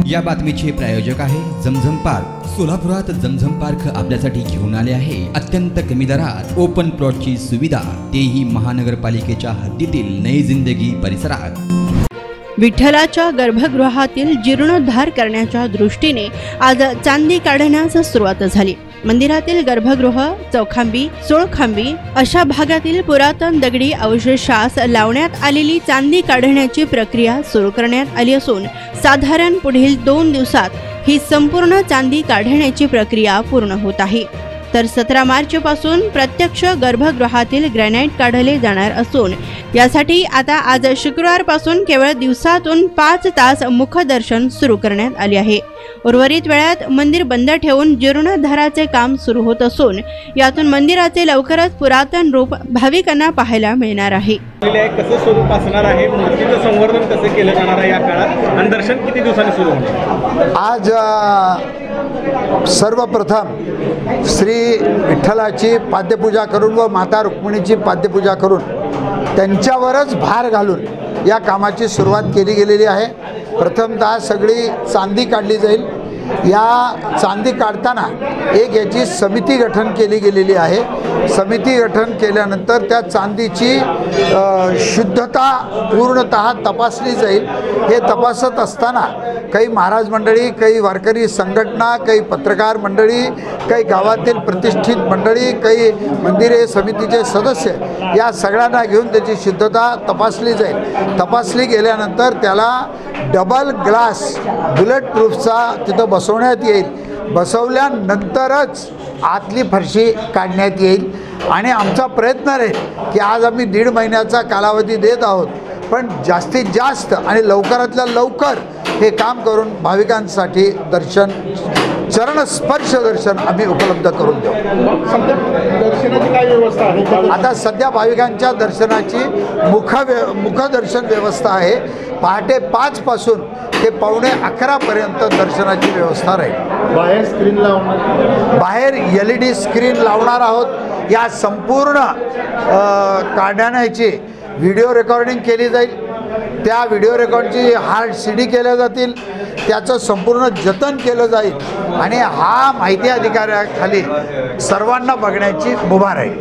या बातमीचे प्रायोजक आहे जमझम पार्क। सोलापुरात जमझम पार्क आपल्यासाठी घेऊन आले आहे अत्यंत कमी दरात ओपन प्लॉटची सुविधा, तेही महानगरपालिकेच्या हद्दीतील नई जिंदगी परिसरात। विठ्ठलाच्या गर्भगृहातील जीर्णोद्धार करण्याच्या दृष्टीने आज चांदी काढण्यास सुरुवात झाली। मंदिरातील गर्भगृह, चौखांबी, सोळखांबी अशा भागातील पुरातन दगडी अवशेषास लावण्यात आलेली चांदी काढण्याची प्रक्रिया सुरू करण्यात आली असून साधारण पुढील 2 दिवसात ही संपूर्ण चांदी काढण्याची प्रक्रिया पूर्ण होत आहे। तर 17 मार्च पासून प्रत्यक्ष गर्भगृहातील ग्रॅनाइट काढले जाणार असून यासाठी आता आज शुक्रवार पासून केवळ दिवसातून 5 तास मुखदर्शन सुरू करण्यात आले आहे। उर्वरित वेळात मंदिर बंद ठेवून जीर्णोद्धाराचे काम सुरू होत असून यातून मंदिराचे लवकरच पुरातन रूप भाविकांना पाहायला मिळणार आहे। कसं स्वरूप असणार आहे, मूर्तीचं संवर्धन कसं केलं जाणार आहे या काळात आणि दर्शन किती दिवसांनी सुरू होणार? आज सर्वप्रथम श्री विठ्ठलाची पाद्यपूजा करून व माता रुक्मिणीची पाद्यपूजा करून त्यांच्यावरच भार घालून या कामाची सुरुवात केली गेलेली आहे। प्रथमतः सगळी चांदी काढली जाईल। या चांदी काढताना एक याची समिती गठन केली गेलेली आहे। समिती गठन केल्यानंतर त्या चांदीची शुद्धता पूर्णतः तपासली जाईल। हे तपासत असताना काही महाराज मंडळी, काही वारकरी संघटना, काही पत्रकार मंडळी, काही गावातील प्रतिष्ठित मंडळी, काही मंदिरे समितीचे सदस्य या सगळ्यांना घेऊन त्याची शुद्धता तपासली जाईल। तपासली गेल्यानंतर त्याला डबल ग्लास बुलेट प्रूफचा तिथं बसवण्यात येईल। बसवल्यानंतरच आतली फरशी काढण्यात येईल आणि आमचा प्रयत्न राहील की आज आम्ही 1.5 महिन्याचा कालावधी देत आहोत, पण जास्तीत जास्त आणि लवकरातल्या लवकर हे काम करून भाविकांसाठी दर्शन, चरणस्पर्श दर्शन आम्ही उपलब्ध करून देऊ। दर्शनाची काय व्यवस्था आहे? आता सध्या भाविकांच्या दर्शनाची मुखदर्शन व्यवस्था आहे। पहाटे 5 पासून ते पावणे 11 पर्यंत दर्शनाची व्यवस्था राहील। बाहेर स्क्रीन लावणार, बाहेर LED स्क्रीन लावणार आहोत। या संपूर्ण काढण्याची व्हिडिओ रेकॉर्डिंग केली जाईल। त्या व्हिडिओ रेकॉर्डची हार्ड CD केल्या जातील, त्याचं संपूर्ण जतन केलं जाईल आणि हा माहिती अधिकाऱ्याखाली सर्वांना बघण्याची मुभा राहील।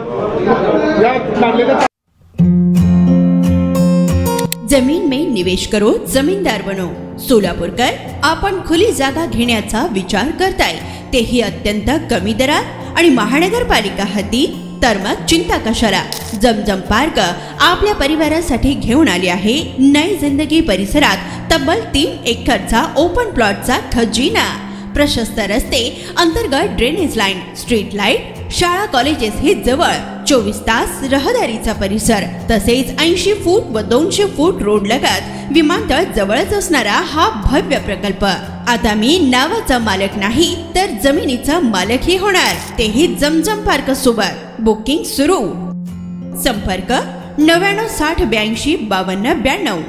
जमीन में निवेश करो, जमीनदार बनो। सोलापूरकर आपण खुली जागा घेण्याचा विचार करताय, तेही अत्यंत कमी दरात आणि महानगरपालिका हद्दीत, तर मग चिंता कशाला। जमझम पार्क आपल्या परिवारासाठी घेऊन आले आहे नई जिंदगी परिसरात तब्बल 3 एकरचा ओपन प्लॉटचा खजिना। प्रशस्त रस्ते, अंतर्गत ड्रेनेज लाईन, स्ट्रीट लाईट, शाळा कॉलेजेस हे जवळ, 24 तास रहदारीचा परिसर, तसेच 80 फूट व 200 फूट रोड लगत विमानतळ जवळच असणारा हा भव्य प्रकल्प। आता मी नावाचा मालक नाही तर जमिनीचा मालकही होणार, तेही जमझम पार्क सोबत। बुकिंग सुरू। संपर्क 99 60 82 52 92।